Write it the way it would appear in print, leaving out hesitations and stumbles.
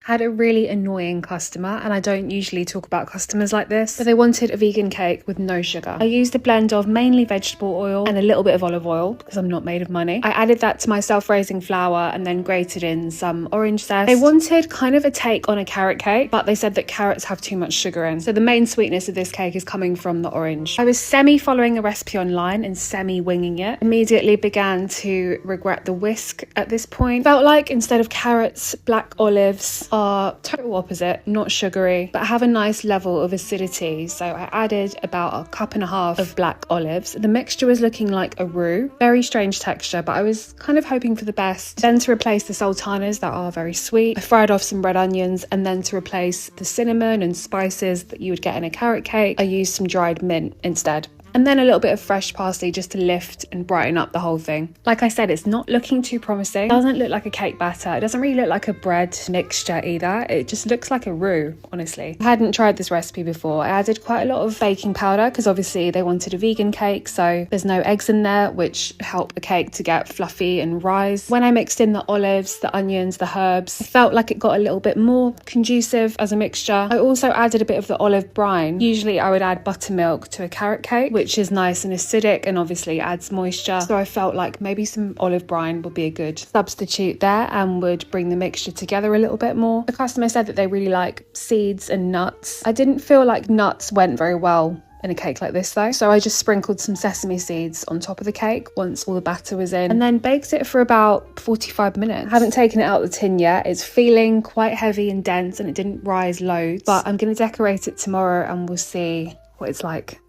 I had a really annoying customer, and I don't usually talk about customers like this, but they wanted a vegan cake with no sugar. I used a blend of mainly vegetable oil and a little bit of olive oil because I'm not made of money. I added that to my self-raising flour and then grated in some orange zest. They wanted kind of a take on a carrot cake, but they said that carrots have too much sugar in. So the main sweetness of this cake is coming from the orange. I was semi-following a recipe online and semi-winging it. Immediately began to regret the whisk at this point. Felt like instead of carrots, black olives are total opposite, not sugary, but have a nice level of acidity. So I added about a cup and a half of black olives. The mixture was looking like a roux. Very strange texture, but I was kind of hoping for the best. Then to replace the sultanas that are very sweet, I fried off some red onions, and then to replace the cinnamon and spices that you would get in a carrot cake, I used some dried mint instead. And then a little bit of fresh parsley just to lift and brighten up the whole thing. Like I said, it's not looking too promising. It doesn't look like a cake batter. It doesn't really look like a bread mixture either. It just looks like a roux, honestly. I hadn't tried this recipe before. I added quite a lot of baking powder because obviously they wanted a vegan cake, so there's no eggs in there, which help the cake to get fluffy and rise. When I mixed in the olives, the onions, the herbs, I felt like it got a little bit more conducive as a mixture. I also added a bit of the olive brine. Usually I would add buttermilk to a carrot cake, which is nice and acidic and obviously adds moisture. So I felt like maybe some olive brine would be a good substitute there and would bring the mixture together a little bit more. The customer said that they really like seeds and nuts. I didn't feel like nuts went very well in a cake like this though, so I just sprinkled some sesame seeds on top of the cake once all the batter was in, and then baked it for about 45 minutes. I haven't taken it out of the tin yet. It's feeling quite heavy and dense and it didn't rise loads, but I'm going to decorate it tomorrow and we'll see what it's like.